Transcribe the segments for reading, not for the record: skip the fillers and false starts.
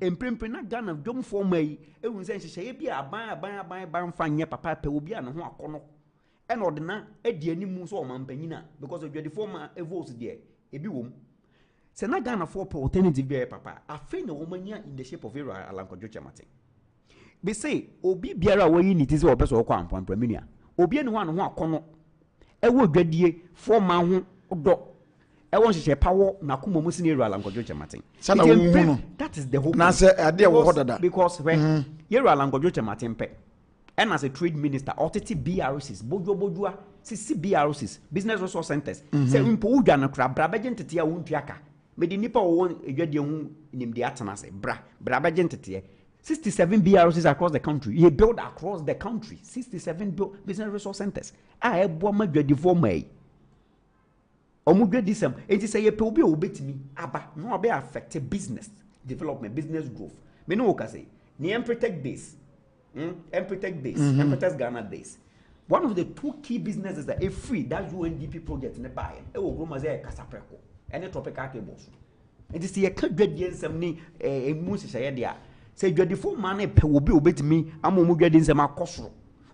Emprempe na Ghana dom for mai e hu se nhye bi aban fanye papa pe obi an ho akono e na odena e di animu so o mampanyina because of the former votes there e bi wom se na Ghana for pe alternative be papa afi na wo manya in the shape of era Alankodwo Chamate be say obi biara wo yi niti se o peso okwa ampampa menua obi ene ho an ho akono e wo dwadie former ho do I want to share power na kuma musi ni Alankodwo Chamate. That is the hope. Na say ade wo hodada because when Yero Alankodwo Chamate mpe and as a trade minister oteti BRCs bojo sisi BRCs business resource centers say mpo udwa na kra bra begentete ya wontuaka me di nipa wo edwade hu nim de atena say bra begentete 67 BRCs across the country. He built across the country 67 business resource centers. Ah ebo ma dwade for mai omugwe disem enti say ye pe obi obetimi aba no be affect business development business growth me no ka say ni protect base protect Ghana days one of the two key businesses that is free that UNDP project ne buy e wo groma say kasapreko ene tropical cables enti say ye ka dwade nsem ni emu hyehyɛ dia say dwade fo man e pe obi obetimi amomugwe disem akosoro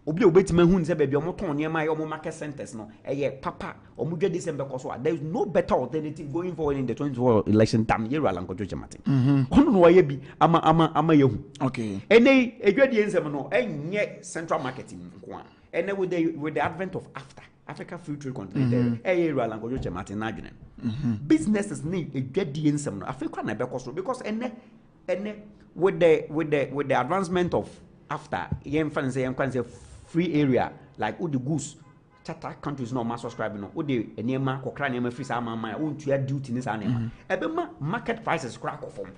obi obetime hu nse baabi omoton niema ye market centers no eye papa omudwe December koso there is no better alternative going forward in the 2024 election time Yero Alankodwo Chamate ono no waye bi ama yehu okay ene edwade nsem no enye central marketing nko ene with the advent of Africa Free Trade Continental Yero Alankodwo Chamate na adwene businesses need edwade nsem no Africa na be koso because ene with the advancement of yen say free area like all the goods charter countries no mass subscribing no all the enema kokra enema free sa mama wontua duty ni sa enema ebema market prices crack off form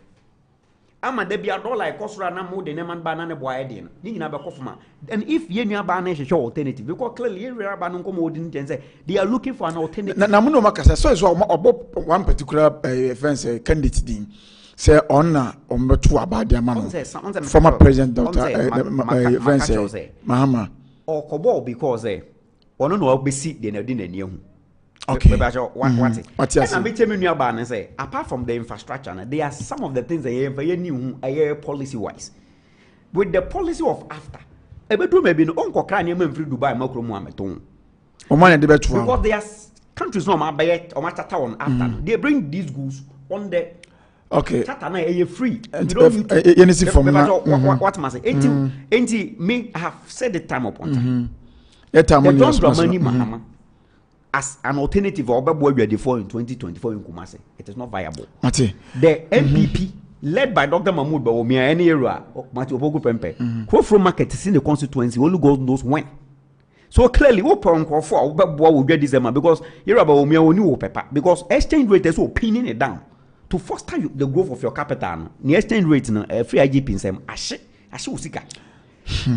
ama de bia dollar ekosura na mo de enema ba na ne boa ede no ni nyina be kofuma and if ye nua ba na hwehwe alternative because clearly area ba no nkomo odin ten say they are looking for an alternative na mo no makasa so is one particular fence candidate din say on to about the man former president Dr. Mahama or Kobo because ono no obesi de na di na ni hu okay what you say apart from the infrastructure there are some of the things that you new policy wise with the policy of after ebedu maybe no onko kra na free Dubai makro mu ameton o man de betu because there are countries no ma bayet o matata on after they bring these goods on the okay tata na e free you don't need to from what must say enti me I have said the time upon time money Mahama as an alternative or before in 2024 in Kumasi it is not viable the MPP led by Dr. Mahmoud Bawumia any area Mati Obogu Pempe who from market is in the constituency only God knows when so clearly what problem for will get this because Yoruba Bawumia only paper because exchange rate is so pinning it down to foster the growth of your capital the exchange rate no free IGP nsem ashe usika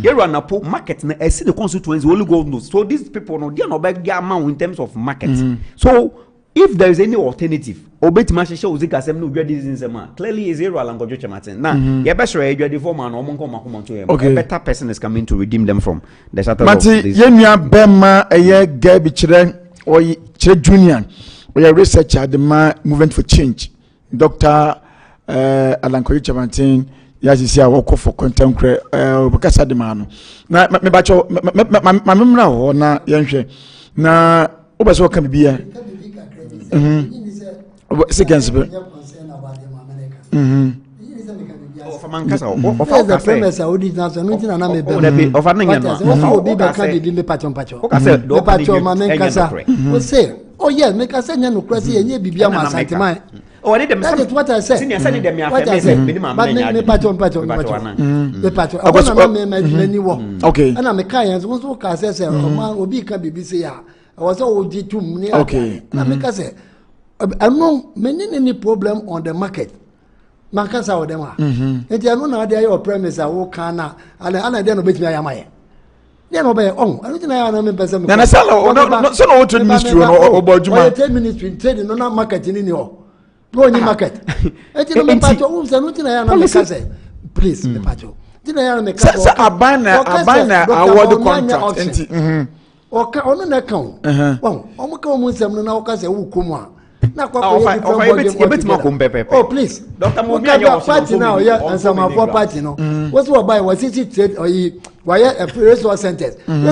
here na po market na see the constituency only God knows so these people no they are not back their amount in terms of market so if there is any alternative obetima hye usika sem no dwade nsem clearly is Yero Alankodwo Chamate na ye be sure dwade form na omo nko makomo to him a better person is coming to redeem them from the shadow of this yenua bema eye gabi kire o kire junior we are researcher the movement for change Dr. Alankodwo Chamate yasisi a work for contemporary bekasa de mano na me bacho mamemra ho na yenhwe na obaso ka bibia seconds be of mankasa of the premise odi na so no tina na me be of ananya no obi be ka de me pacho mamenkasa we say oh yeah make us nya no krasi enye bibia ma santima oh they them what I said senior send them me after minimum me pacho me pacho abona me wo okay ana me kan yan so ka say obi ka bibi say ya was all di tum ni na me ka say no any problem on the market mankasa o dem a enti anu na ade your premise a wo kan na ana de no betimi ayamaye de no be on anu tina ya na me pese me na sala no so no trade ministry no obojuma trade ministry trade no na market ni ho no ni market enti no me pacho wo se anu tina ya na me kase please me pacho tina ya na me kase sa abana award contract enti oka onu na kan won omo ka omo nsem no na wo kase wo komu a na oh please Dr. Mumia party now and some of our party no what's what buy was it trade or why a resource centers in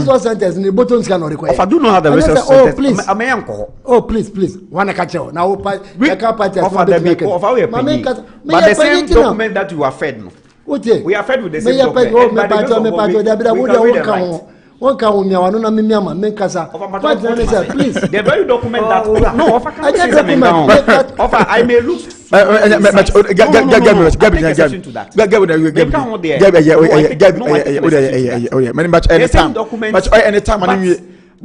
the buttons can require. If I do not have the resource centers, please please wanna catch you now party but the same document that you are fed no we are fed with the same document. One can me one na me ama me kasa please the very document that no offer I may look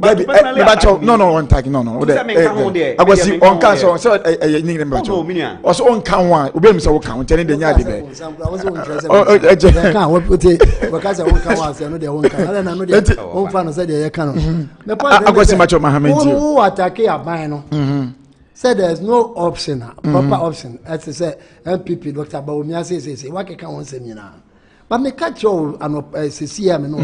no one tag no I was on council so also on count one we be so count telling the nyade be I was interested can we put it because I won't count say no dey won't count na no dey won fa no say dey can no I go see much of Mohammed who attack aban no said there's no option proper option as to say MPP Dr. Bawumia say what can one say nyina but me catch you an CCM no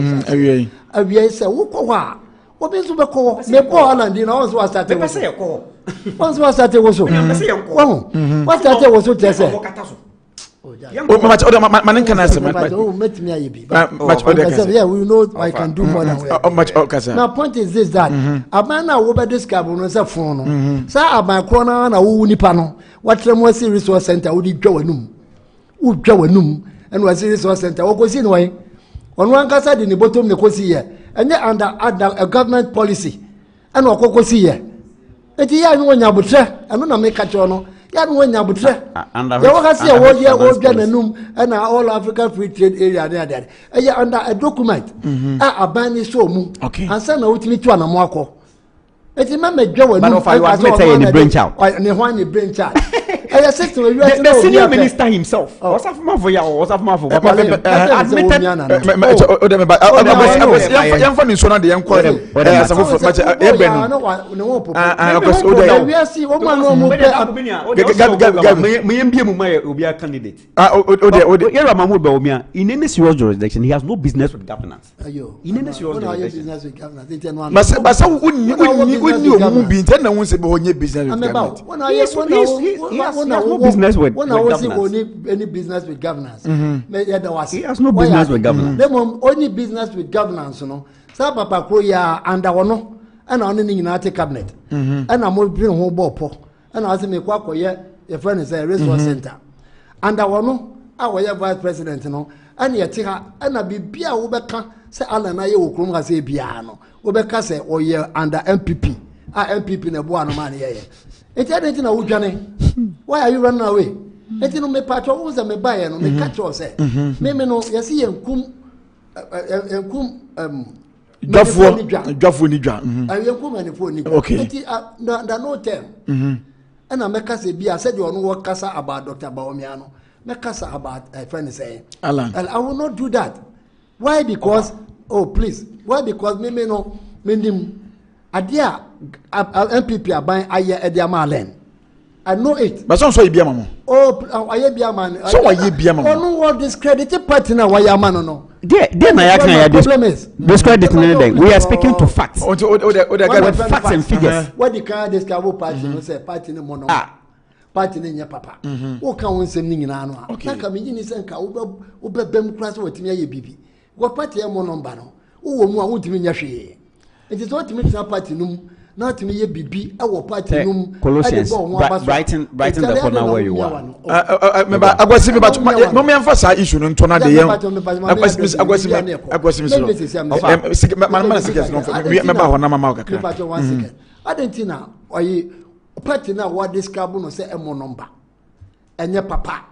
awie say wo ko wa obi nso be ko me ko Holland na once was started me say ko once was started wo so me say ko what started wo so tese man can answer met me ayebi yeah we know I can do more than much now point is this that aban na wo be describe no say fon no say aban kro na wo nipa no what tremo resource center wo di dwa wanum and was resource center wo ko si no wan onu ankasa di ni bottom ne ko si ye enye under a government policy and okoko si ye eti ya ni wonya butre eno na me ka cho no ya ni wonya butre ya waka si ye wo ye wo dwa nanum and all African Free Trade Area there eye under a document abani so mu ansa na wotimi tu anamo akọ eti ma me dwa wanum but I was say any branch out ne ho ani branch out the senior minister himself was of for admitted candidate in any serious jurisdiction he has no business with governance in any serious jurisdiction he has no business with governance. Any business with governance. He has no business with governance. Only business with governance, you know. Sa papa ko ya under ono, and on the United Cabinet. And I'm going to bring home bopo. And I say me kwa koye, your friend is a resource center. Under ono, our vice president, you know. And yet, and I be bia ubeka say Alan aye okrum say biano. Ubeka say o ye under MPP. MPP ne bo no man ye. It's anything na udwane. Why are you running away? Eti no me patro wo za me buy no me catch you say. Me no yesi yenkum dwafo ni dwa. Yenkum anifo ni dwa. Eti da no term. And I make us be I said you no work kasa about Dr. Bawumia no. Make us about a friend say. Alan. I will not do that. Why? Because please. Why? Because me no me adia MPP aban aye ediama len I know it but so bia mama aye bia man so aye bia mama onu what discredited party na why man no there na ya kan ya discredit we are speaking to facts facts and figures what the kind discover party no say party no mono party no nya papa wo kan won sem ni nyina no na ka me nyini se nka wo be bem kura so watimi aye bibi wo party e mo number no wo mu a wo timi nya hwe. It is what means a party num, not me ye bibi, our party num. Colossians, writing the corner where you are. Remember, I was saying about Mommy emphasize issue on Tona de Young. I was I didn't know. I party now what this carbon say a more number. And your papa,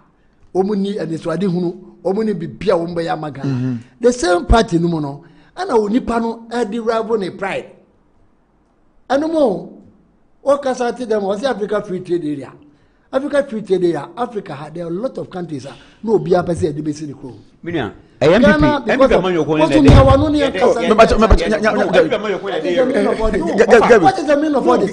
Omuni and his Radi Hunu, Omuni be Pia Umbaya Magana. The same party no. And I will nipano derive on a pride. And no more. What can I tell them was the Africa Free Trade Area. Africa Free Trade Area, Africa, there are a lot of countries. No, be up as a debate in the crew. What is the meaning of all this?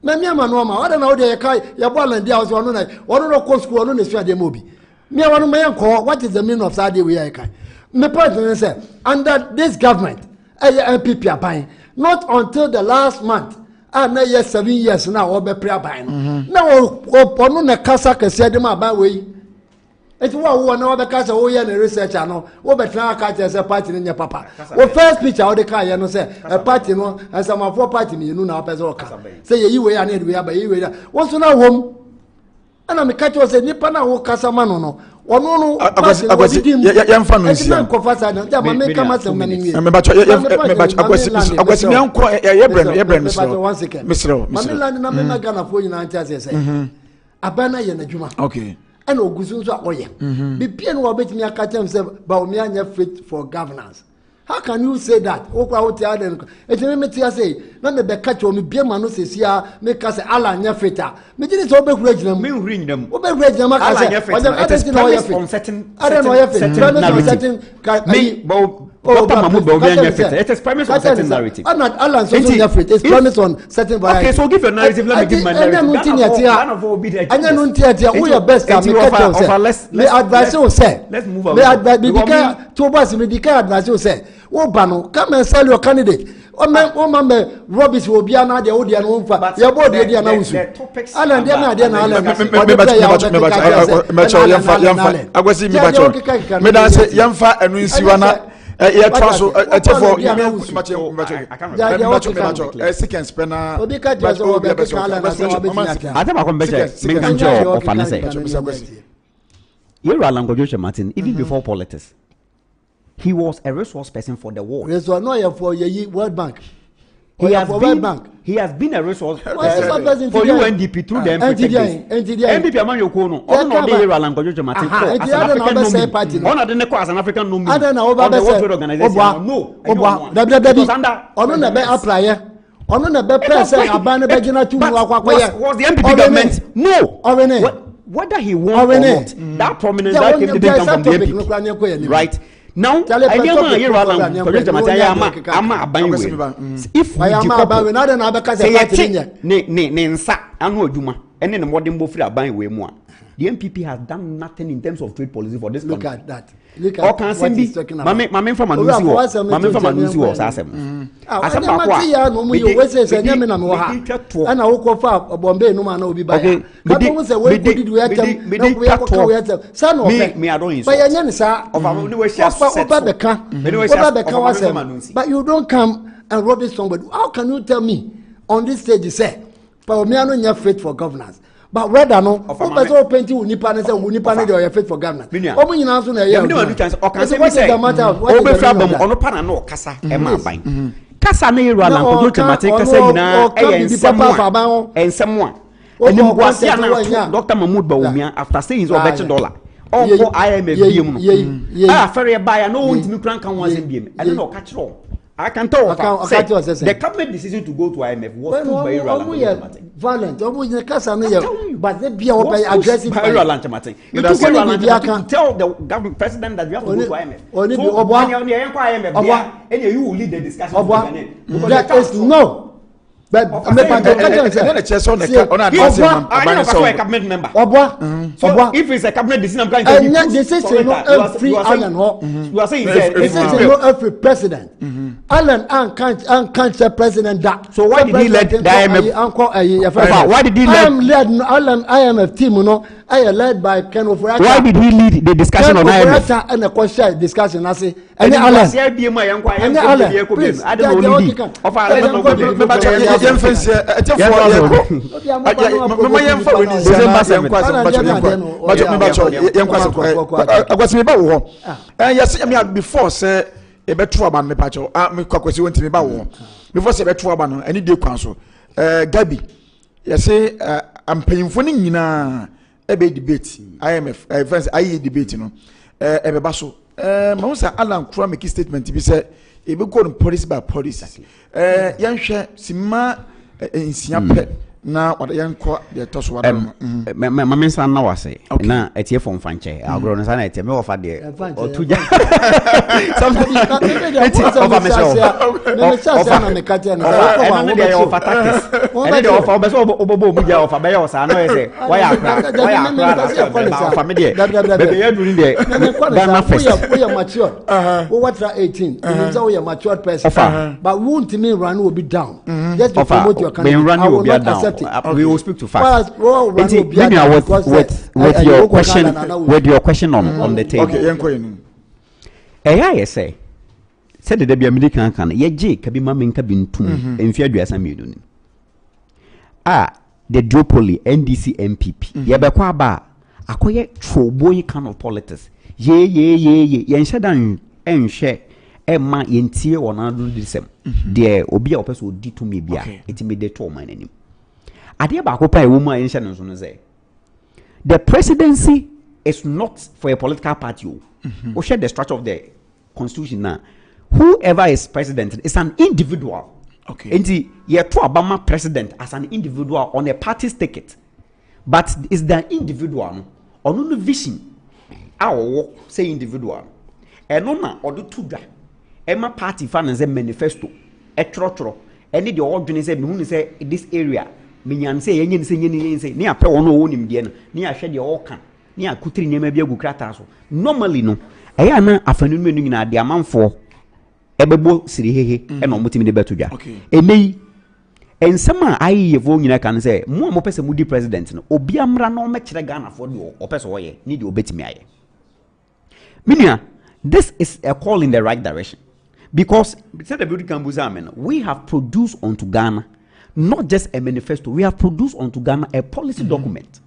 Me me ama no ma wada na wo de kai ya ball and dia so no na wo no ko school no na sua de mobi Me want to call what is the meaning of Saudi we are kind. My point is say under this government, MPP are buying not until the last month. And now 7 years now or be prayer buying. Now on the casa can say them about way. It's what one over casa oh yeah research no. What be try catch as a party in your papa. Well first picture how the car you know say a party no and some of 4 party me you know now person say you way and we are by you way. What's now home? And I'm catch was a nipa na wo casa man no. Ono no yam fa no nsia ko fa sa na ma me kama se mani ni me bacho akwasi me anko ye brand misro ma me land na me na Ghana fo nyina antia se abana ye na djuma okay and ogusu so akoye be pie no obetimi akatem se ba o me anya fit for governance. How can you say that? Okwa hoti aden. Etime meti ase na me be catch o me bia ma no sesia me ka se ala nya fita. Me gini so be kura gina me huri ndam. O be kura gina ma ka se. It is premised on certain narrative. Me Dr. Mahmoud Bawumia fita. It is premised on certain narrative. Alan so nya fita. It's premised on certain variety. Okay, so give your narrative. Let me give my narrative. Anya no ntia who your best me catch o say. Me advise you say. Let's move on. Me advise me dika to boss me dika advise you say. Obano, come and sell your candidate. Oh man, rubbish will be another audio and one for your body. Alan, I was in Yamfa and Siwana. Even before politics. He was a resource person for the world. Resource no for your World Bank. He has been a resource for UNDP through the MPP. MPP among your corner. All no be Alan Gojo Martin. As an African nominee. I don't know about the World Trade Organization. No. On the be apply. On the be press abana be gina tu was the MPP government? No. Whether he won or not, that prominence that didn't come from the MPP. Right? Now, I know you are if we the MPP has done nothing in terms of trade policy for this country. Look at that. Look at what he's talking about. Mame from Anusi was asem. Asem akwa. You say say nyame na me wo ha. Ana wo ko fa Bombay no ma na obi ba ya. Ka bo say we go did we atem. Na we ko we atem. Sa no fe. Me I don't insult. But yenye ni sa. Over we share set. But you don't come and rubbish somebody. How can you tell me on this stage you say for me I no nya fit for governance? But whether no, who person open to nipa na say nipa na dey fit for government. Omo nyina so na ya. O kan say me say o be fra bam ono pa na no kasa e ma ban. Kasa na yero ala nkodo temate kasa nyina e ensem a. Enim kwase na Dr. Mahmoud Bawumia after saying so $100. Onko IMF biem no. Ah ferry buy no want me kran kan wan say biem. E no ka kire. I can tell the cabinet decision to go to IMF was too violent. But they be aggressive. You tell the government president that you have to go to IMF. So you will lead the discussion. That is no. But if it's a cabinet decision, I'm going to this is free Alan. You are saying this is every president. Alan and can't president that. So why did he let the IMF? Why did he let Alan IMF team? You know, I led by Ken Ofurata. Why did he lead the discussion on IMF? And the question discussion. I say, and Alan, please, I don't know. Before say e beto aba me pacho me kwakwesi wonti me ba wo before say beto aba no eni de kwan so Gabi yesi ampanyimfo ni nyina e be debate IMF friends ayi debate no e be ba so ma say Alan Kura make statement bi say e be go policy by policy yenhwe sima nsia pe na what yan kwa the toss what my men san na wase na etie from fanche agro no san etie me ofa de otuja something over me so na me katia no na de ofa tax e de ofa be so obobo mu ja ofa be yo sa no e say why akra ofa me de be ye duri de Ghana first we are mature we what 18 you say we are mature person but we won't me run will be down just to promote your country I will not accept it. We will speak to facts. With your question on the table. Okay, say. Said the Debbie American can ye Jake be mamma cabin too and fear you as a million. The duopoly NDC MPP. Yabaqua bar. A quiet true boy kind of politics. Ye, yen shadan and share. Emma yentie wana do disem de obi a opese odi to me bia intimidate to man anim ade ba ko pa e wo mu a yenhye no so no say the presidency is not for a political party o share the structure of the constitution now whoever is president is an individual enti ye to abama president as an individual on a party's ticket but is the individual on no vision a wo say individual eno na odo to dwa Emma party fan and manifesto a trotro any the ordinary said who say this area minyan say yen say near pay one own him there near shed your can near kutri near maybe a good crata so normally no I am afternoon menu in a man for ebebo siri and almost the better a me and some I evolve can say more person moody president no obiamra no match the Ghana for you or person way need you bet me Minia this is a call in the right direction. Because we have produced onto Ghana not just a manifesto, we have produced onto Ghana a policy document.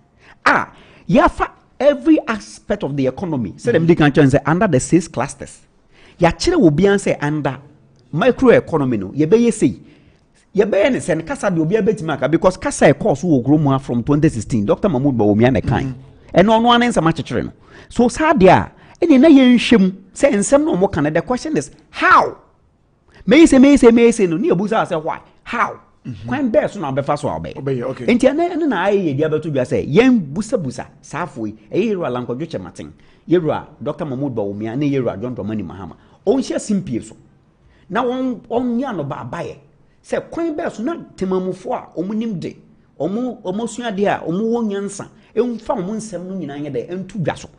Every aspect of the economy, say under the 6 clusters. Yachire will be answer under microeconomy no. Yebe say yebe send kasa de obi abetimaka because kasa course will grow more from 2016. Dr. Mahmoud Bawumia na kan. And no one answer much no. So sad there. And na yen hwem say ensem no mo kan the question is how may say no ni abusa say why how kwan be so na befa so obey okay enti na aye dia beto bia say yen busa safo yi yeru alankodwo chematen yeru Dr. Mahmoud Bawumia na yeru John Dramani Mahama on hia simpie so na on nya no ba bae say kwan be so na temamufo a omunim de omo suade a omo wonyansa emfa omo nsem no nyina nya de entu dwa so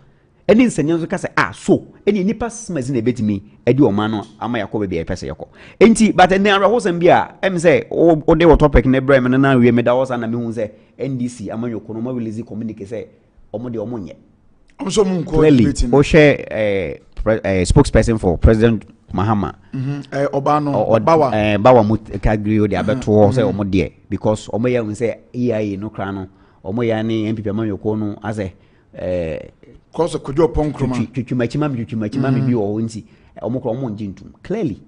eni nsenye so ka say so eni nipa smazi na betimi edi o man no ama yakob be pese yako enti but en ara hosam bia em say o de what topic na brem na we me da hosa na me hu say NDC amanyoko no ma release communicate say omo de omo nye so mun ko o share spokesperson for President Mahama Obano bawa mut kagrio de abeto say omo de because omo ya hu say EIA no kra no omo ya ni MPP amanyoko no ase cause kojo ponkroma twimachima bi o nti omokro omonjintum clearly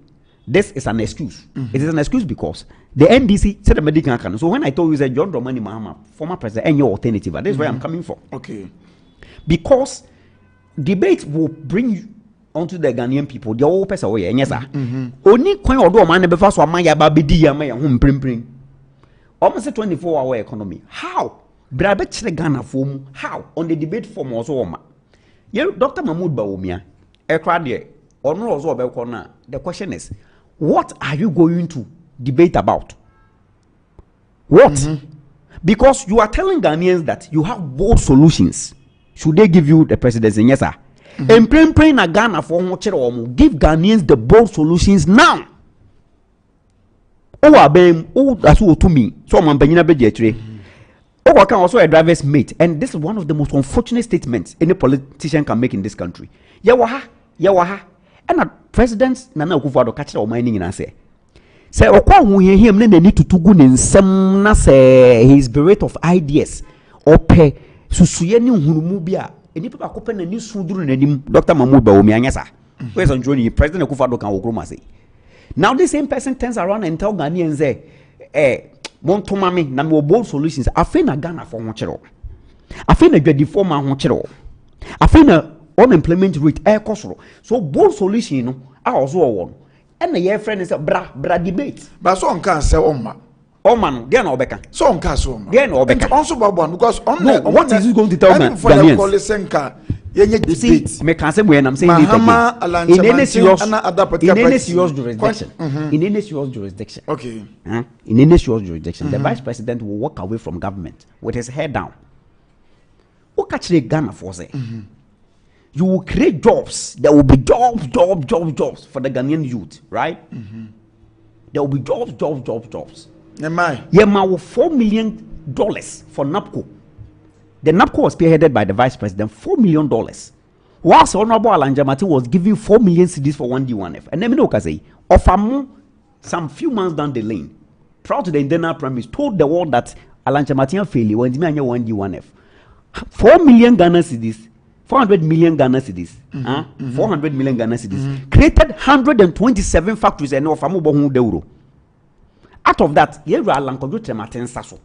this is an excuse it is an excuse because the NDC said the medical can so when I told you that John Dramani Mahama former president and your alternative that is where I'm coming from because debate will bring you onto the Ghanaian people the whole person way yes sir oni kwan odo man na befa so amaya ba bedi ya ma ya ho mprempren almost 24-hour economy how brabe chire Ghana form how on the debate form also oma Dr. Mahmoud Bawumia the question is what are you going to debate about what because you are telling Ghanaians that you have bold solutions should they give you the presidency yes sir and praying na Ghana for give Ghanaians the bold solutions now that's what to me so man banyina be can also a driver's mate, and this is one of the most unfortunate statements any politician can make in this country. Yawaha, and a president Nana Akufo-Addo catch the mining in say okwa hu him na need to tugu ne nsem na say his berate of ideas ope susuye ni hunumu bia eni papa kope na ni suduru nanim Dr. Mahmoud Bawumia anyasa where's on joining President Akufo-Addo can okroma say now this same person turns around and tell Ghanaians say Montomami na me bold solutions afi na Ghana for ho kire afi na dwadifo ma ho kire afi na unemployment rate kosoro so bold solution no a ozo wo no e na ye friend say bra debate ba so on kan say omma Oh man, they are not Obeka. So on Castle. They are not Obeka. Also Babwan because on what is he going to tell Ghanaians? You see, me can't say when I'm saying it again. In any serious jurisdiction, in any serious jurisdiction, okay, in any serious jurisdiction, the vice president will walk away from government with his head down. What catch the Ghana for say? You will create jobs. There will be jobs for the Ghanaian youth, right? There will be jobs. Yeah, with $4 million for NAPCO. The NAPCO was spearheaded by the vice president, $4 million. Whilst Honorable Alan Jamati was giving 4 million cedis for 1D1F. And then I say, Ofamo, some few months down the lane, proud to the internal premise, told the world that Alan Jamati failed when the 1D1F. 4 million Ghana cedis, 400 million Ghana cedis, 400 million Ghana cedis, created 127 factories and Ofamo Bohun Deuro. Out of that, Alan Jamati Sasso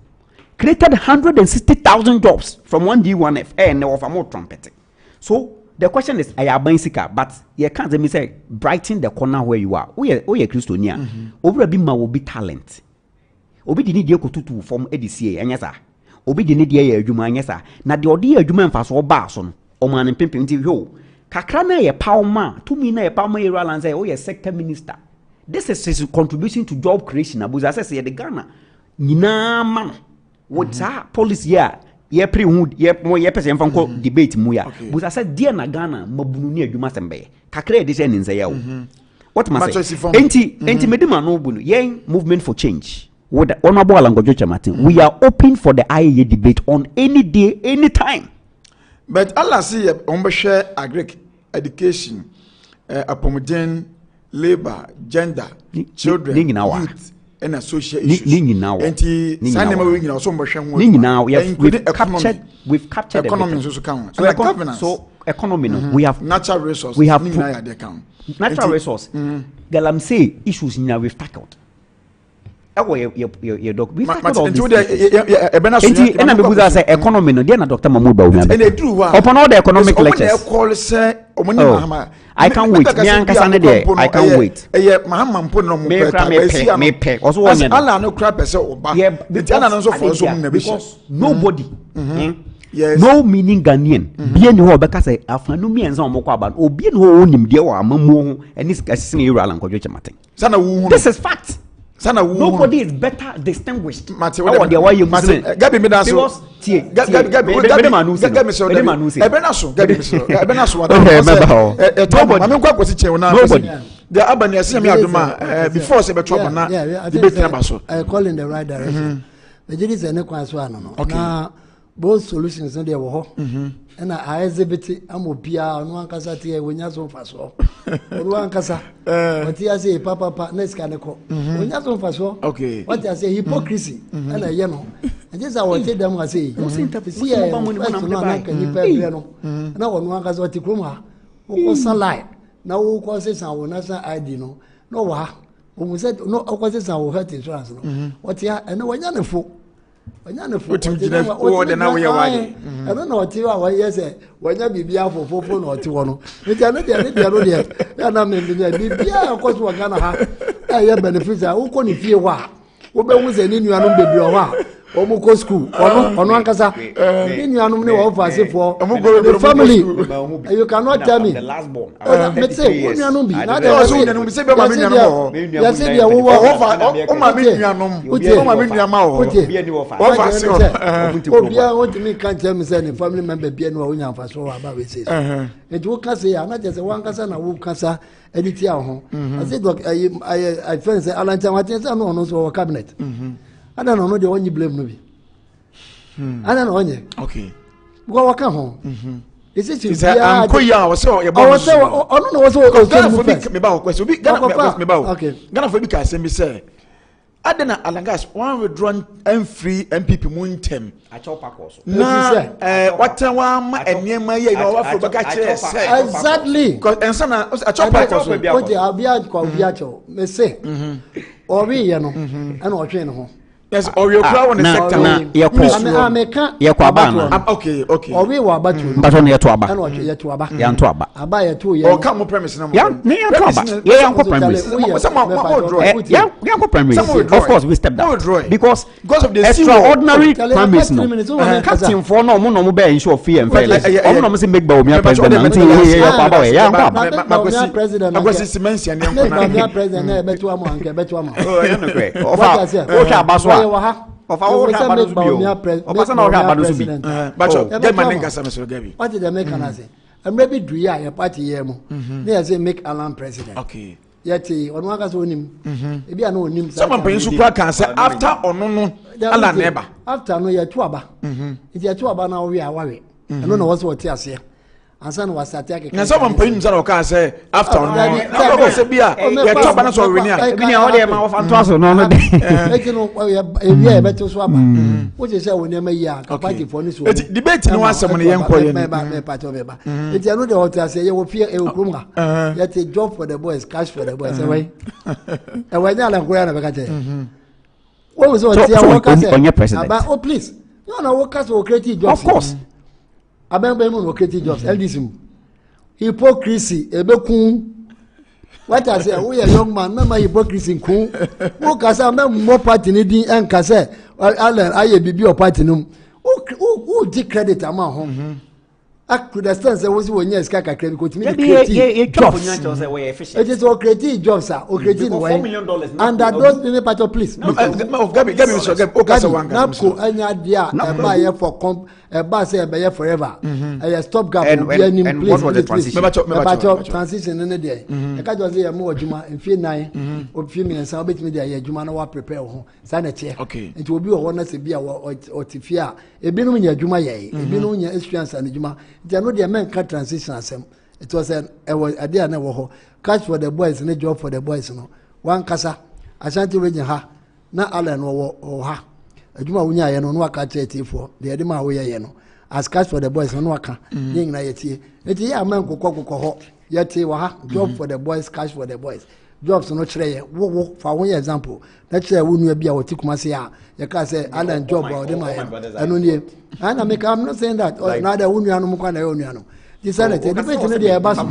created 160,000 jobs from 1D1F and Ofamo trumpet. So the question is, I am Bansika, but you can't let me say brighten the corner where you are. We are Christonia. Over a bima will be talent. Obi didn't need to form ADCA and yes, sir. Obi didn't need a Juma, yes, sir. Now the idea Juma for so barson, or man and pimping to you. Kakrana a power man, 2 million a power man, and say, oh, yes, sector minister. This is his contribution to job creation. Abuza says, the Ghana. Nina man. What's our policy here? Ye pre-hood, ye more ye person from debate muya. But I said, dear Nagana, Mobuni, you must be. Kakre this end in Zayo. What must I say? Enti medima no bunu. Ye movement for change. With the Honorable Langojo Martin, we are open for the IAA debate on any day, any time. But Allah see share agric education, appointment, labor, gender, children, youth. And social issues. Now, we've captured economy. So economy, we have natural resources. We have natural resource. Galam say issues now we've tackled. Your dog. We've tackled all these. And because say economy, no, they are not Dr. Mahmoud Bawumia. Upon all the economic lectures. I can't wait. I can't wait. Because nobody, no meaning Ghanaian, being who because I after me and some more about or being who own him dear or Mamu and this this is fact. Nobody is better distinguished. Why you I call in the right direction. The jury is no. Both solutions in there and I exhibit Amopia, no one casa tea when you're so fast. One casa, what you say, Papa, next canico. When you're so fast, okay. What I say, hypocrisy, and a yellow. And just I will tell them, I say, you seem to see a woman can you pay piano. No one has what you come. Who was sunlight? Now, who causes our national ID? No, who said no causes our health insurance. What ya, and no one you're a fool. I don't know what you are. Yes, when you be out for 4 or 2 on which I know yet. And I'm in the of course, we're gonna have a benefits. Who can if you are? What was an in your own baby or Omuko school or no Casa in your own offer for the family. You cannot tell me the last born. Let's say, when you know, can't tell me any family member being one for so about it says. It will say, I'm not just a one casa and a wood casa edit. I said, look, I fancy Alan Martins and no also cabinet. I don't know the one you blame me. I don't know. Okay. Go come home. Is it I'm quite young. So I don't know what's me about question. Okay. Gonna for because me say. I don't know Alangas one withdrawn and free MPP moon tem. I chop also. No, what time and near my year for exactly. Because and some I chop also. I'll be out called Biacho. Me say. Or we, and or train home. Yes, or your crowd on the sector. Okay. Or we were but on your twaba. Yet to Aba. Yantwaba. Aba ya 2 years. Or come on premise number. Young premise. Of course, we step down because of the extraordinary premise. Captain for no bear in show fee and fairness. I'm not missing big bow. President. President. Of our get my name, Mr. Gabby. What did they make an say? And maybe do ya party yemo. They say make Alan president. Okay. Yet on one has on him. Maybe I know him. Someone brings you cancer after or no Alan neighbor. After no year 2 aba. It's year 2 aba now we are worried. I don't know what's what here. And son was attacking. And someone brings himself can say after no. I say beer. You're top and so winning. We are all the amount of Antoine. No, yeah, better swap. What is that when you may party for this debate? No one, someone young boy. It's another hotel say you will fear a rumor. Yet a job for the boys, cash for the boys away. And when you're like, where I what was on your president? Oh, please. No, workers will create jobs. Of course. Abembe create jobs. Eldism. Hypocrisy. Ebekun. What I say, we a young man, remember hypocrisy kun. Who can say more party needing and can say, Alan, I be your party num. Who did credit amount home? I could understand there was when yes, Kaka credit could make jobs. It is all creative jobs, sir. Or creative $4 million. And that those people part of please. Buy for comp, buy say forever. I stop gap and please. Transition in the day. I can't just say more Juma in few 9 or few minutes. I'll bet me there. Juma no prepare home. Sign a chair. Okay. It will be a honest to be a or Tifia. A bin in your Juma ye. A bin in your experience and Juma. They are not the men can transition as them. It was a day never cash for the boys and a job for the boys. No one casa. Ashanti region ha. Na Alan or ha. A Juma Unya and no catch for the Edema way. As cash for the boys and waka. Ying na yeti. It's a man coco yeti waha. Job for the boys, cash for the boys. Jobs no tray. For one example. Let's say when be our Tikumasia. You can say Alan job or the man. And only. And I'm not saying that. Now the Uniano Mukana Uniano. Decided to debate in the Basso.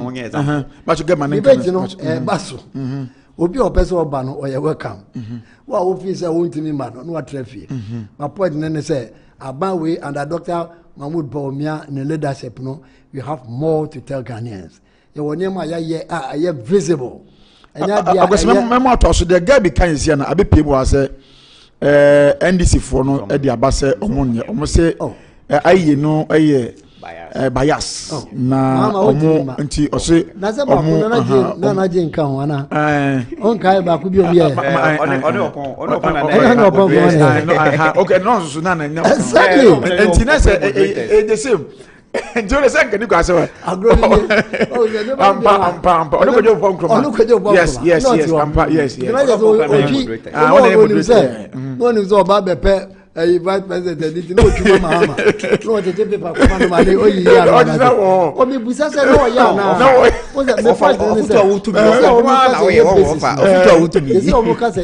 But you get my name, Basso. Will be a person or ban or you're welcome. Well, officer won't me man, no traffic. My point then say, about we and the Dr. Mahmoud Baumia in the leadership, no, we have more to tell Ghanaians. You will name my visible. And I was my so the guy became Siena, a bit people I say. NDC for no Eddie Abase Omonia. Almost say, I know a bias. Na Omo until or say, Nana Jane Kawana. On Kaiba could be okay, no, Sunan. Exactly. And Tina said the same. Until the second, you guys are. Yes. One is all about the vice president didn't know you, Mama. No, the paper for money. Oh, yeah. Oh, me, we said, no, yeah, no. What's that? The first one is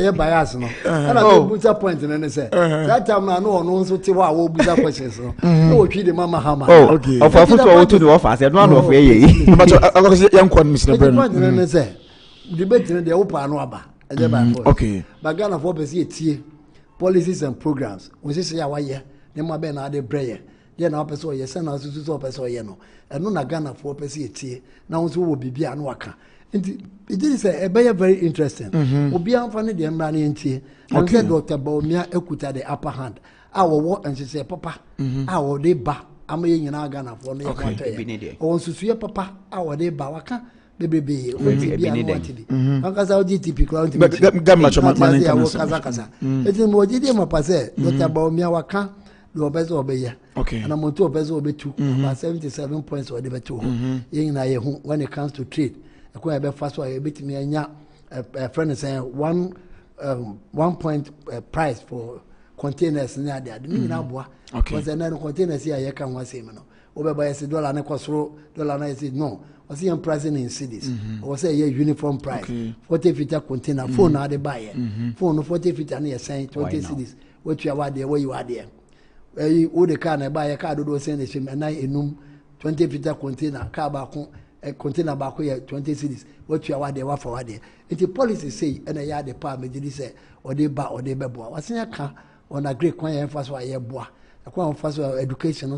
a bias. And I will put a point in and say, that time I know no so Tiwa will be that questions. No, treat the Mama Hama. Oh, okay. Of a foot to the office, and one of a but I was a young one, Mr. Brennan. Say, debating the open rubber. Okay. But Ghana for Bessie. Policies and programs. We say our year, the Maben are the prayer. Then our person, yes, and us to top as or yeno. And no Ghana for Pessi, now who will be an waka. It is a very interesting. Will be unfunny the money in tea. And said Dr. Baumia Ekuta the upper hand. Our walk and she said, Papa, our day ba, I'm in our Ghana for me. Or to see Papa, our day bawaka. Baby, because our GTP crowd, but much of my money. It's in more GDM passe, Dr. Baumia Waka, do best obey. Okay, and I'm on 2 best obey 2, about 77 points or the 2. When it comes to trade, a quite a fast way, a bit me a friend is saying 1 point price for containers near there. The meaning of was another containers here, I can once say, over by $1 and a $1 I said no. I see them pricing in cities. Or say a uniform price. 40 feet container, phone are the buyer. Phone 40 feet and you're saying 20 cities. what you are there, where you are there. All the car and buy a car do send him and I enum 20 feet container, car back a container back here 20 cities. What you are there, for there. If the policy say and a yard the palm, they say, or they bar or they bebo. What's in a car on a great choir first why a bois. A choir first education,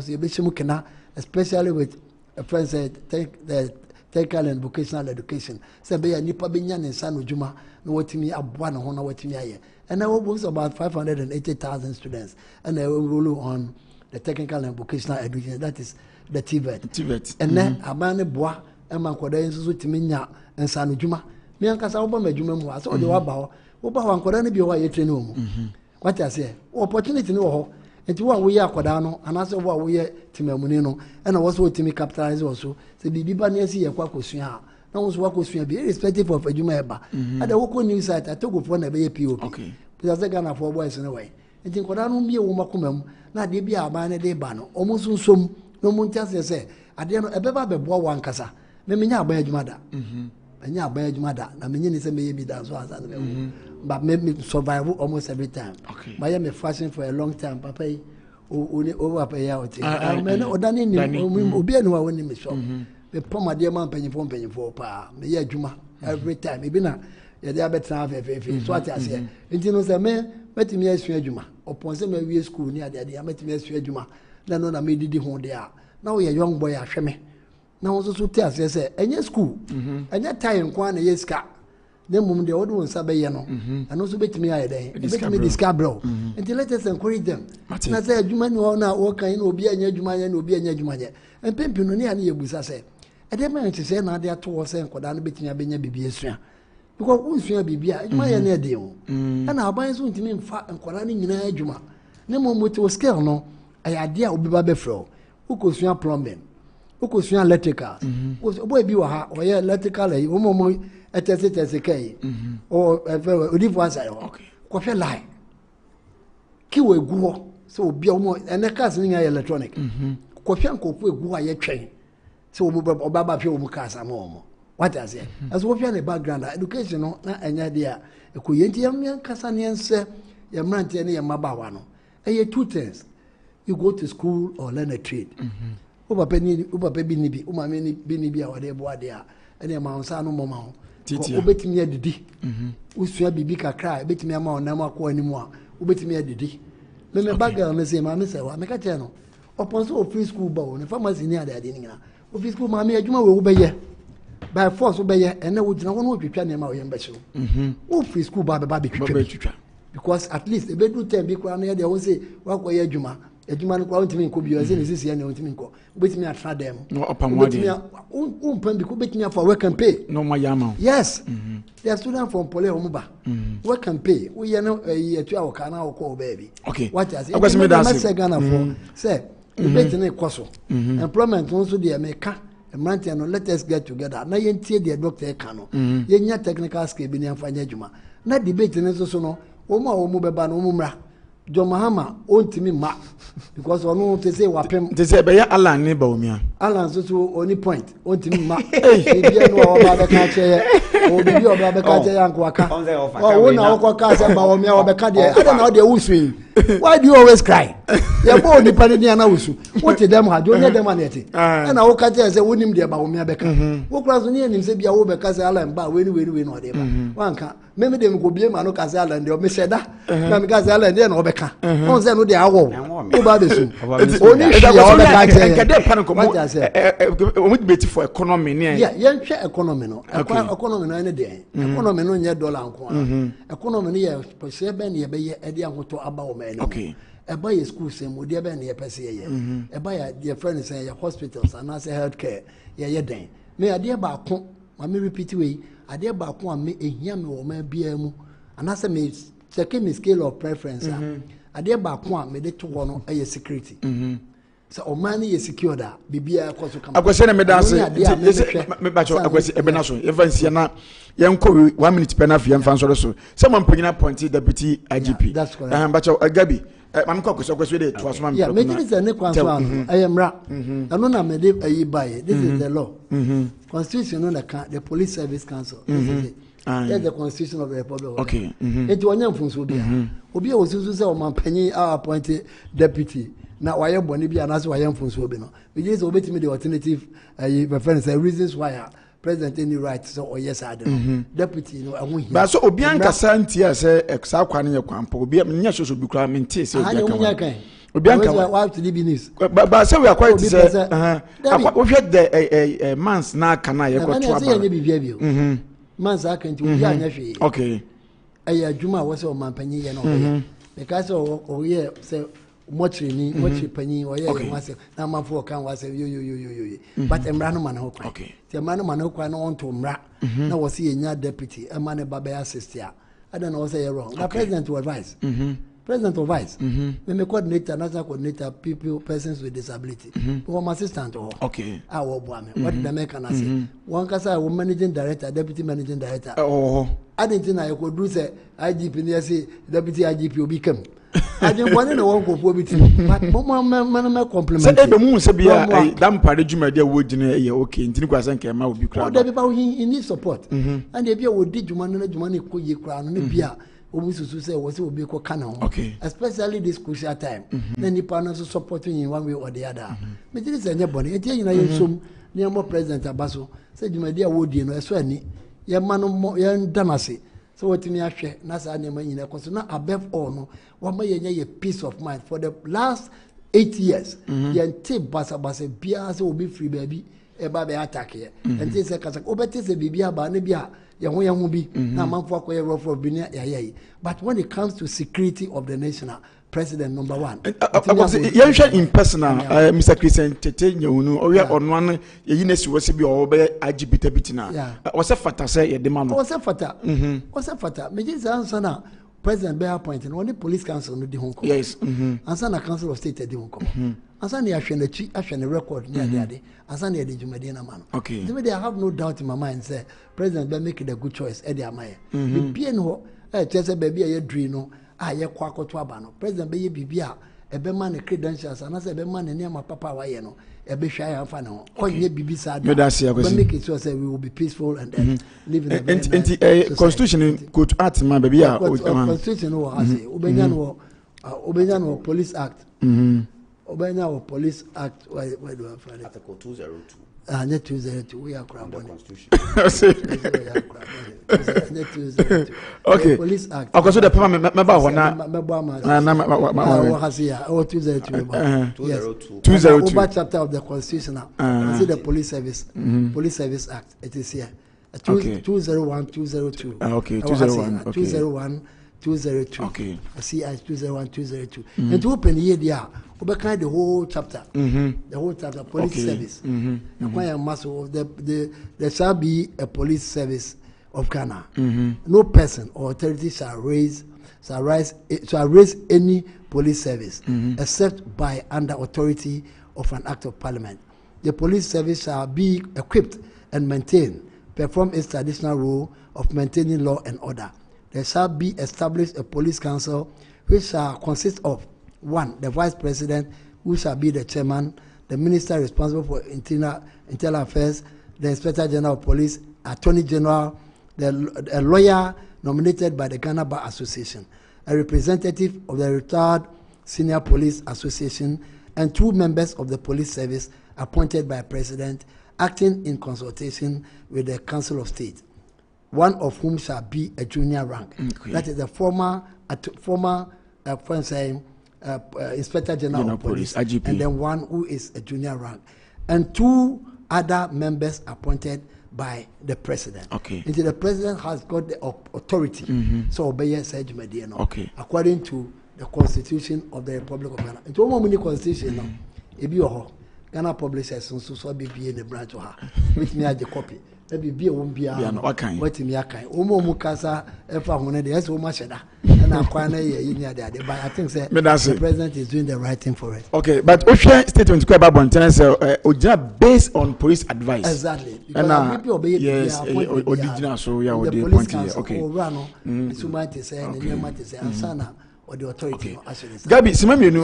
especially with a friend said, take the technical and vocational education. Say, be a nipa binyan and san Juma, no what me up 1 honor what me. And I was about 580,000 students, and I will rule on the technical and vocational education. That is the TVET. And then a man bois and man could answer to me and San Juma. Me and Casa Obama Juma was all the about one could be why you train. What I say, opportunity no. And to what we are Codano, and also what we are Timamunino, and also Timmy capitalize also. So the Libanese a Quacosia. No one's work was irrespective of a Jumeba. At the local news site, I took upon a POP. Okay. Because I got for boys in a way. And think Codano be a woman, not de be a man a day ban, almost some no Montas say. I dare not ever be one casa. Memina by mother. And ya by mother, I mean, it's a maybe that's what but made me survive almost every time. Okay. I am a fashion for a long time, Papa. Over a out. I mean, or done in Ubian who are winning me so. The poor dear man penny for pa. Me Juma every time. Maybe not. Yeah, better have a so what I say. And you know, the man met me as Juma. Upon some of your school near the idea, met me as Juma. Then on a made the home there. Now we a young boy, I shame me. Now also tells you, say, and your school, and that time, one a year's car. Then mum the old ones are bayano, and also bet me a day, and bet me the scabro. Until let us encourage them. And I said, you man, you now walk in, will be a Juma and will be a Jumaya. And Pimpin near near Busa said, I didn't manage to say now they are towards and could not bet me a BBS. Because who's your BBA, my near deal. And I'll buy soon to me fat and Koraning in Juma. No more with scale, no. I idea will be Babefro, who could swim plumbing, who could swim electrical. Was a boy be or electrical, a woman. Eteseke or live one side. Okay. Coffee lie. Kiwe go so be more and the casting electronic. Coffee and coffee go a train. So Baba Pio Mukasa more. What I say? As we have a background, education, not an idea. A Kuyentian Cassanian say, your man, your Mabawano. And you 2 things. You go to school or learn a trade. Uba Penny, Uba Binibi, Uma Mini Binibi or the Boadia, and the Mount Sano Momau. Ubet me a didi. Usua bibi kakra, bet me a man, no more anymore. Ubet me a didi. Then the bagger on the same man, say, I make a channel. Upon so free school bow, and pharmacy near the dinner. Of his school, mammy, a Juma will obey. By force obey, and no would not want to try my embassy. Oh, free school by the barbecue. Because at least a bedroom 10 big crown here, they will say, what way a Juma? A Juman quality could be as in this year, no Timinko. Bet me a try them. No, upon what me could bet me for work and pay. No, my yama. Yes. They are students from Pole Omuba. Work and pay. We are not a year to our canal call baby. Okay. What is it? I was made a second for. Say, the bet in a coso. Employment also the America. A month and let us get together. Now you see the doctor cano. Yenya technical skill being a fine juma. Not debating as so. Oma Omubeba no Mumra. John Mahama own to me ma because I know to say wapem. They say by Alan neighbor me. Alan so only point own to me ma. Hey, no about the catcher. Oh, be your brother catcher and Quaka. Oh, now Quaka say about me or Becca. I don't know the who's why do you always cry? You're born the Panadiana Wusu. What to them had you never manity. And I walk at say wouldn't him there about me Becca. Who cross near him say be a over Casalan, but win or whatever. One can. Maybe them go be a man of Casalan, or Miss Seda. Nam Casalan, then or Becca. On them with the hour. Who bad is only with beauty for economy. Yeah, young economy. Economy no any day. Economy no near dollar. Economy near per se ben ye be a dear to about men. Okay. A buy a school same with dear ben ye per se. A buy a dear friend say hospitals and as a healthcare. Yeah, then. May a dear back home. I may repeat way. A dear back one may a yam or may be a mo. And as a may checking the scale of preference. A dear back one made it to one a security. So o money is secure that bibia akoso kama akwese na medase me bacho akwese ebenaso evansi na yenko 1 minute penalty yemfa nso so se mo mpanyina point deputy IGP bacho Gabi mam ko akwese dey to asoma yeah me think say ne kwanso an ayemra ano na me dey ayi buy this is the law constitution no na the police service council That's the constitution of the Republic. Okay. It was young from Sobia. Obia was also say, "Man, Penny, our appointed deputy." Now, why you born to be an answer? Why you from Sobino? We just obey me the alternative. My friend say reasons why president any right. So, oh yes, I do. Deputy, you know, I won't. But so Obianka Santi as a exakwane yakwanpo. Obi me so be kra mente say Obianka why to live in this. But say we are quite say we had the months na kana ye go to aba. Months I can to be anya. Okay. Aya Juma was o man panyi ye no. Because o ye say much panyi o ye was na man for kan was yo. But emra no man ho kwa. Okay. The man no man ho kwa no want to mra. Na was ye nya deputy e man ba ba assist ya. I don't know say wrong. The president to advise. President of Vice, me coordinator, national coordinator, persons with disability. One assistant or our woman. What did the American say? One casa, managing director, deputy managing director. Oh, I didn't think I could do say IGP near say deputy IGP will become. I didn't want to know one conformity, but man compliment. Say the moon say be a damn parajuma dear wood in a okay, in Tinquasan came out be crowd. He needs support. And the beer would did you money could you crown and beer. Say was be canon. Okay. Especially this crucial time. Then the partners supporting in one way or the other. But it is a nebony. And you know, some near more president Abaso said, you my dear Woody, no, Swanny, your man, young Damasi. So what me share, Nasa name in a concern above all, no, one may a peace of mind for the last 8 years. Yan tape Basa Bias will be free, baby, a baby attack here. And this a Kazak, Obetis a Bibia, Banabia. But when it comes to security of the nation, president number one. In personal, Mr. Christian Tete, you know, or on one, Eunice was to be all by IGP Bitina. Was a fata say a demand. Was a fata. Was a fata. Major answer now. President Bear appointed only police council no di Hong Kong. Yes. Answer na council of state di Hong Kong. Answer ni ahwe record near there. Answer ni the Jumadi na man. Okay. I have no doubt in my mind say President Bear make the good choice e dey amaye. Bibie no chese baby aye dri no aye kwa akoto aba no. President Bear bibia e be man credentials and say be man ne ma papa wa ye no. E be hwa ya fa no. Konye bibi sad. But make it sure say we will be peaceful and live in a very nice constitution could act man baby ya constitution was Obenya no police act. Obenya no police act where do I find it? Article 202. Net 202 we are crab on constitution. Okay. Police act. Okay, so the problem member wana or 202. 202. Over chapter of the constitution now. See the police service act. It is here. 201 202. Okay, 201. 202. Okay. See as 201 202. And to open here there, we kind the whole chapter. The whole chapter police service. There shall be a police service of Ghana. No person or authority shall raise any police service except by under authority of an act of parliament. The police service shall be equipped and perform its traditional role of maintaining law and order. There shall be established a police council which shall consist of 1. The vice president, who shall be the chairman, the minister responsible for internal affairs, the inspector general of police, attorney general, a lawyer nominated by the Ghana Bar Association, a representative of the retired senior police association, and 2 members of the police service appointed by a president acting in consultation with the Council of State, one of whom shall be a junior rank. That is the former Inspector General of Police, IGP. And then one who is a junior rank, and 2 other members appointed by the president. Okay. And the president has got the authority. So obey according to the Constitution of the Republic of Ghana. And to one Constitution now, if you are Ghana publishers so be in the branch of her with me at the copy. Maybe be a won't be what in your kind. Mukasa, if I wanted the so much and I'm quite but I think the president is doing the right thing for it. Okay, but Ocean statement to about tenants based on police advice. Exactly. And yes, original so yeah, what the point here. Okay. So might say and you might say Ansana. Or the authority. Gabi, simami no.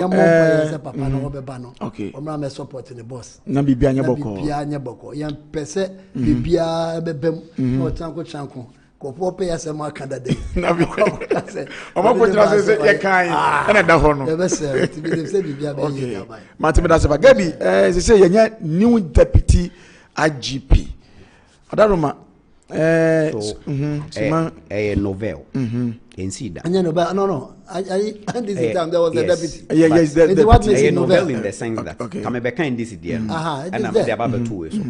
Okay. I'm supporting the boss. Na bibia nya boko. Bibia nya boko. Yam pese bibia bebem. No chanko. Kopo pay as a more candidate. Omo ko tira say ye kan na da ho no. The best to be the say bibia be ye buy. Matimi da se ba Gabi say ye nya new deputy IGP. Adaroma a novel. In see that. No. I this time there was a deputy. Yes, a novel in the sense that come back in this year. And I'm there about 2 ways.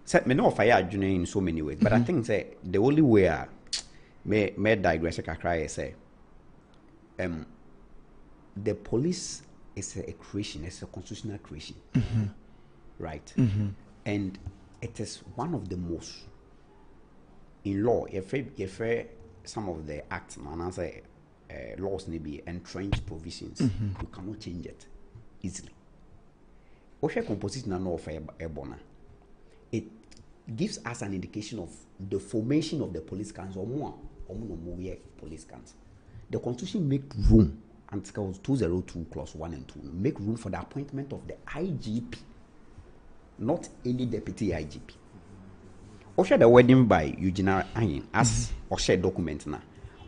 Set me no fire in so many ways, but I think say the only way I may digress I cry say the police is a creation, it's a constitutional creation. Right? And it is one of the most in law, if some of the acts and say laws may be entrenched provisions, you cannot change it easily. Osha composition and of Ebona, it gives us an indication of the formation of the police council or more police council. The constitution make room, Article 202 clause 1 and 2 make room for the appointment of the IGP, not any deputy IGP. Osha the wording by Eugene Ayin as Osha document now.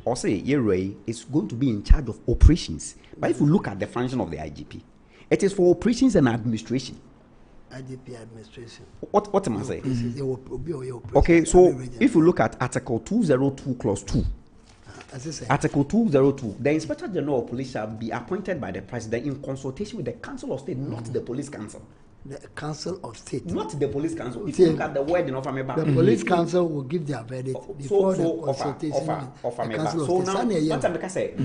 Or say Yeray is going to be in charge of operations. But if you look at the function of the IGP, it is for operations and administration. IGP administration. What am I saying? Okay, so if you look at Article 202 clause 2, Article 202, the Inspector General of Police shall be appointed by the President in consultation with the Council of State, not the Police Council. The Council of State. Not the Police Council. If you look at the wording of Ameba. The Police Council will give their verdict before the consultation of the Council of State. So now, what I'm say,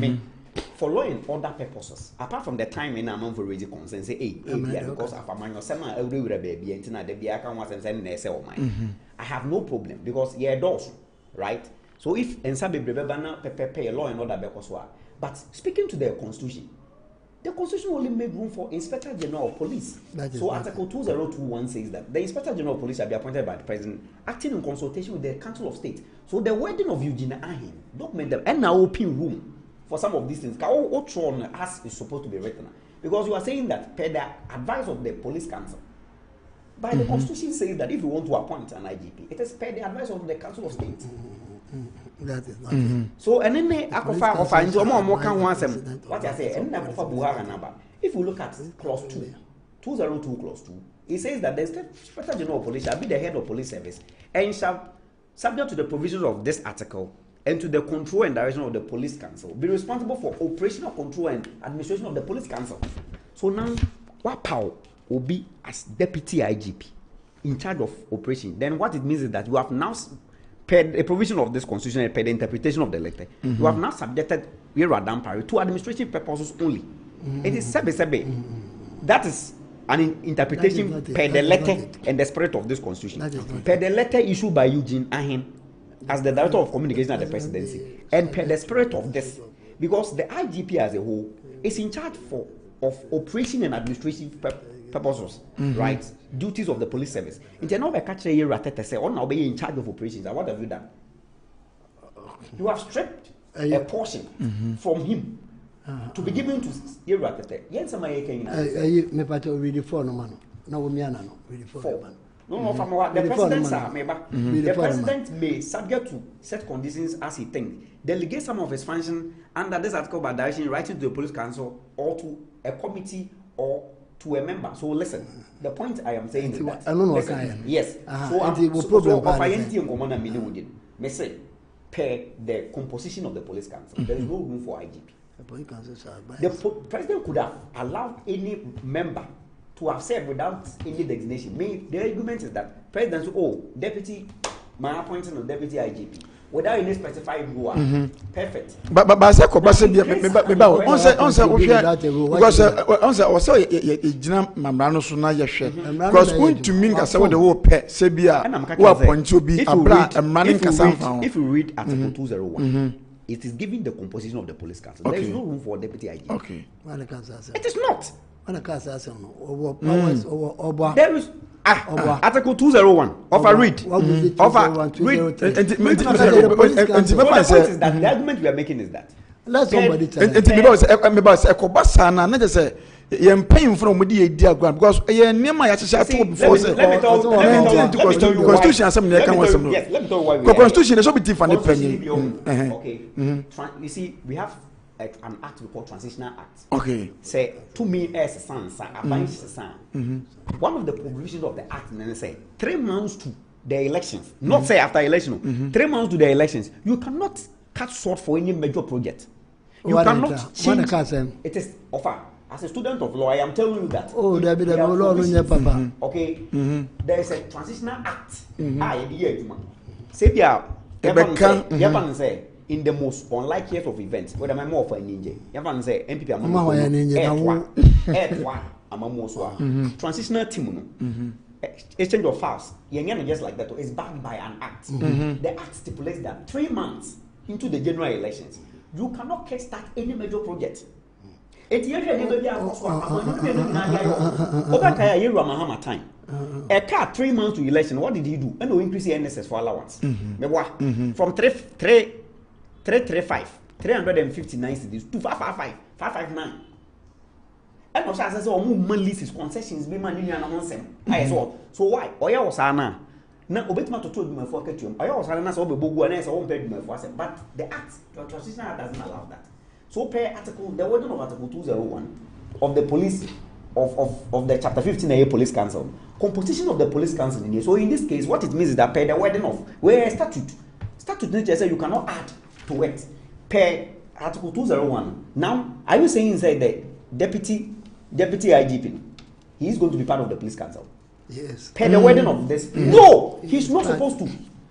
for law and order purposes, apart from the time in a month for raising concern, say, hey, because of a man or some every baby, and tonight the Biaka was and send say, oh my. I have no problem because yeah, does, right? So if and some baby pay a law and order because but speaking to the Constitution, the Constitution only made room for Inspector General of Police. So Article 2021 says that the Inspector General of Police shall be appointed by the President, acting in consultation with the Council of State. So the wording of Eugene Ahin document them and now open room for some of these things. What as is supposed to be written, because you are saying that per the advice of the Police Council. By the Constitution says that if you want to appoint an IGP, it is per the advice of the Council of State. That is not so and then akofa ofa nti omo kan ho asem what I say and akofa buhara number. If you look at clause 202 clause 2, it says that the Inspector General of Police shall be the head of police service and shall, subject to the provisions of this article and to the control and direction of the Police Council, be responsible for operational control and administration of the Police Council. So now what power will be as deputy IGP in charge of operation? Then what it means is that you have now per a provision of this constitution and per the interpretation of the letter, you have now subjected Radam Pari to administration purposes only. It is sebe. That is an interpretation per the letter and the spirit of this constitution. Per the letter issued by Eugene Ahin as the director of communication at the presidency, and per the spirit of this, because the IGP as a whole is in charge of operation and administration purposes, right? Duties of the police service. In general, I catch a ratete say, "Oh, now be in charge of operations." And what have you done? You have stripped a portion from him to be given to ratete. Yes, am I saying? Me pato read for no man. No me ana no read for man. No, from what the president the president may, subject to set conditions as he thinks, delegate some of his function under this article by direction writing to the police council or to a committee or to a member. So listen, the point I am saying is that I don't know listen, yes. So may say per the composition of the police council, there is no room for IGP. The president could have allowed any member to have served without any designation. The argument is that president deputy, my appointing of deputy IGP without any specified rule. Perfect. But I say because mamrano so na yehwe because to mean ka say the whole pe say bia who appoint to be abra emrane kasan. If you read article 201, it is giving the composition of the police council. There is no room for deputy IGP. Okay. It is not. There is article 201 of a read. The point is that the argument we are making is that let somebody tell because ekobasa na just say you're paying for the idea because you're near my association before. Let me tell you Constitution has something that can was some. Yes, let me tell you why we Constitution is so different. Okay. You see, we have an act we call Transitional Act. Okay. Say to me as a son, one of the provisions of the act then say 3 months to the elections, not say after election, 3 months to the elections. You cannot cut short for any major project. You cannot change. It is offer. As a student of law, I am telling you that. Oh, there be the law on your papa. Okay. There is a Transitional Act. Say Yavan say in the most unlikeliest of events, whether I'm more for a ninja. Yavan say MPP am transitional team. Exchange of files. Just like that is backed by an act. The act stipulates that 3 months into the general elections, you cannot kickstart any major project. Time. A car 3 months to election. What did he do? And we increase the NSS for allowance. From 359 cities to 559. And also as I say, movement list is concessions. Be man in an so why? Oya was ana. Now obetma to told me for ketchum. Oya was ana so be bogu and so won't pay me for say. But the act, the transition act doesn't allow that. So per article, the wording of article 201 of the police of the chapter 15 A police council, composition of the police council in here. So in this case, what it means is that per the wording of where statute nature say you cannot add to it per article 201. Now, are you saying inside the deputy IGP, he is going to be part of the police council? Yes. Per the wording of this, no, he's not supposed to.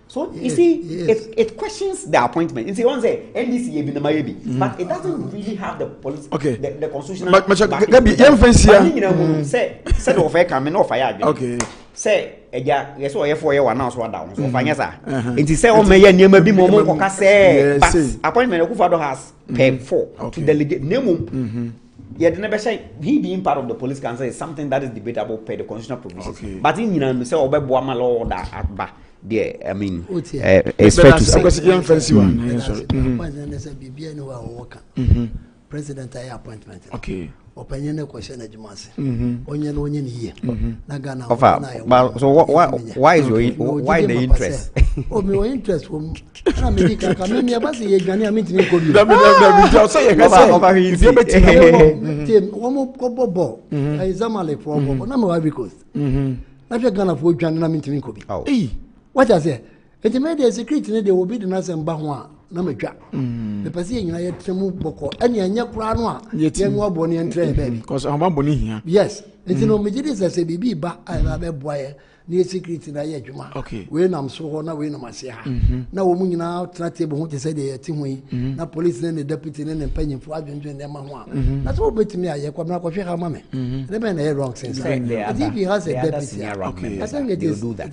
So you see, it questions the appointment. You see, one say NDC but it doesn't really have the policy. Okay. The constitutional. But say the offer coming off fire. Okay. Say yes or for you now so down. So fanya sa. It is say o me near be momo koka say but appointment Akufo-Addo has paid for to delegate name. Yeah, the never say he being part of the police council is something that is debatable per the constitutional provisions. Okay. But in say obeboama law that at I mean, it's fair to say. President appointment. Okay. Opinion question adjumase. Onye here. Nagana. So why is your why the interest? Oh, my interest from America. Come here, but you gani amiti ni kobi. What I say? It made the security they will be the nurse and Bahwa, Namadra. The Pacific United Temu Boko, and Yakranwa, yet more bonny and train, baby. Because I'm a bonny here. Yes, it's no majority as a baby, but I have a boy near security in Ayajuma. Okay, when I'm so on, I win on my Sia. Now, woman now, Tratable, what they say they are Timmy, now police, then the deputy, and penny for Adrian and Mamma. That's what bet me. I come now, coffee, her mammy. They've been a wrong since. I think he has a deputy. I think it is do that.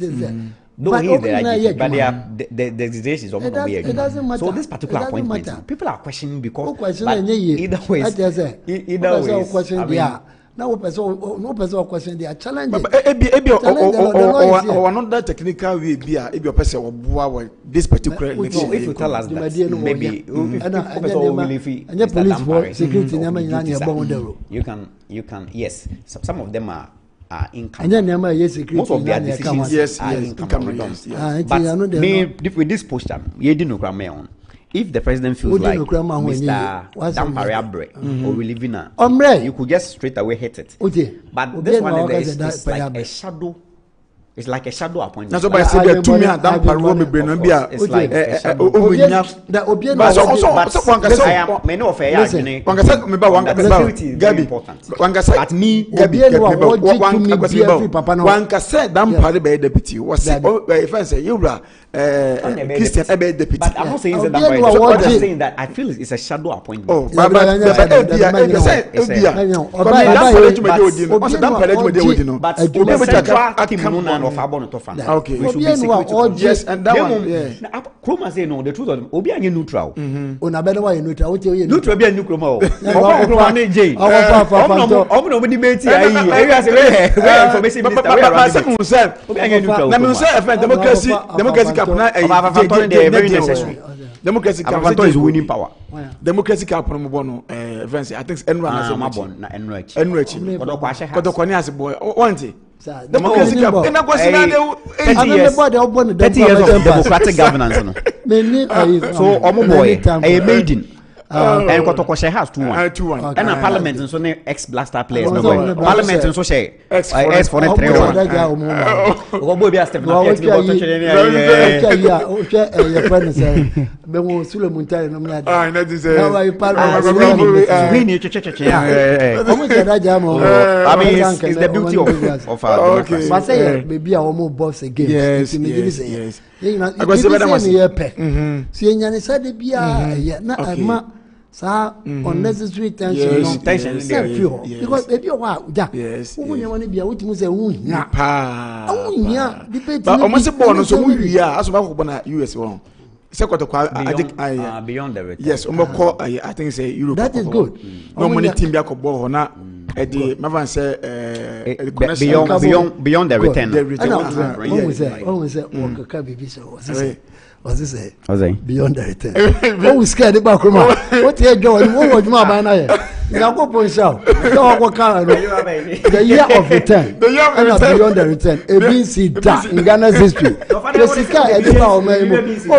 But the exaggeration is almost weird. It doesn't matter. So this particular appointment, people are questioning because either way, now no person question they are challenging. Or another technical way be a person or this particular election. If you tell us that maybe you can yes. Some of them are income. Most of their decisions are income. But with this posture, you didn't know on. If the president feels like Mr. Dampare or Relivina, you could just straight away hit it. But this one is like a shadow. It's like a shadow appointment. That's why I said that to me and Dampare it's like but me one can say Dampare be deputy was if I say you Christian deputy. But I'm not saying that I'm just saying that I feel it's a shadow appointment. Oh, but okay, we should be secret. Yes, and that one, Chroma say no, the truth of Obi are neutral. Una better why neutral. Neutral be a new Chroma. Chroma ne J. Omo debate here. Information minister. Democracy capna very necessary. democracy Abafanto is winning power. Democracy can put no events. I think everyone has a mabon na enrich. Kodo kwashe Kodo kwani as boy. Want democracy can na go see na 30 years of democratic governance no. So omo boy a maiden. And Kotoko she has 2-1. And a parliament and so ex blaster players. Parliament and so she ex for the 3-1. What will be a step? I mean, it's the beauty of our democracy. But say, maybe our more boss again. Yes. I was unnecessary tension. Because maybe you want to be a witness. But almost born so we are as well US one. Beyond the return. Yes, I think say Europe. That is good. No money team be akobor na the Mavan say beyond the return. Was this beyond the return? When we scared about what you doing? What was my banner? Now go shout. The year of return. The year of return. Beyond the return. A BC that in Ghana's history. The Sika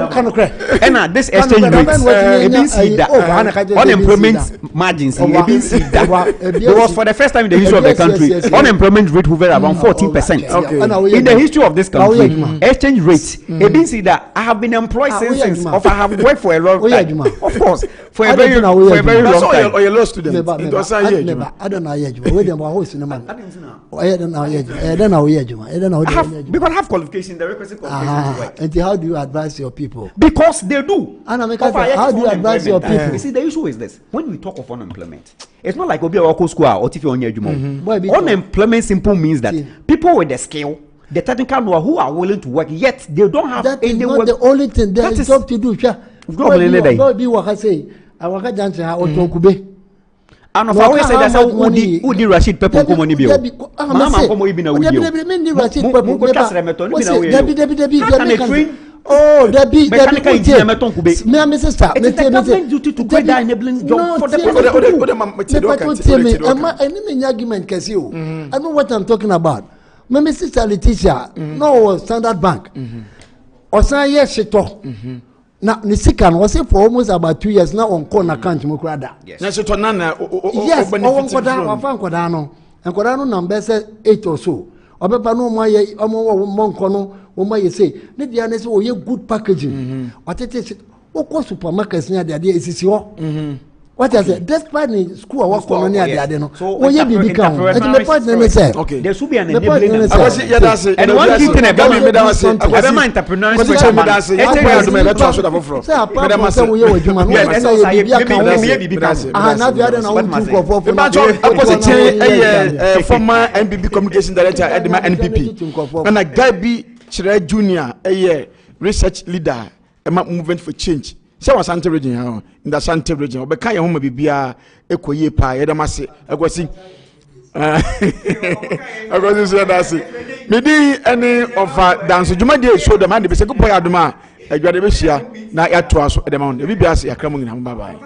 kind of crack. And this exchange rate, unemployment margins in ABC that was for the first time in the history of the country. Unemployment rate hovered around 14%. In the history of this country, exchange rate, ABC that I have been employed since I have worked for a long time. Of course, for a very long time. Or you lost to them. I don't know yet. Where them are hosting them. I don't know yet. I don't know yet. I don't know. Because I have qualification, the requisite qualification. And how do you advise your people? Because they do. How do you advise your people? You see, the issue is this: when we talk of unemployment, it's not like Obi Awako School or Otifi Onyejumo. Unemployment simple means that people with the skill, the technical know who are willing to work, yet they don't have that any work. That is not the only thing. There is job to do. Don't be what I say. I work at Danso. I want to Kube. And if I always say that's how Udi Rashid Pepper come on Ibio. Mama come on Ibina Udio. Oh, Debbie, mechanical engineer meton Kube. Me and my sister. It is the government duty to create that enabling job for the people. Any argument can see you. I know what I'm talking about. My sister Letitia, no Standard Bank. Or say yes, she talk. Now, Nisikan was for almost about 2 years now on corner account Mukrada. Yes, yes, Kodano. And Kodano number says 8 or so. Obepano my monkono, or my say, Nidiana say, oh, you good packaging. What it is, what supermarkets near the idea is your. What I said, despite the school I work on near the idea, so you become. And the point say, okay, there should be an enabling. And one thing about me, I don't mind entrepreneurs. Former NBB communication director at the NPP. And a guy be Junior, a research leader, a movement for change. So was Santa region in the Santa region, but Kaya home be a equally pie, Edamasi, I was see. I was say, maybe any of Danso Jumadi show the man to be second boy Aduma, a graduation, now at 2 hours at the mountain. We be as a coming in Bye.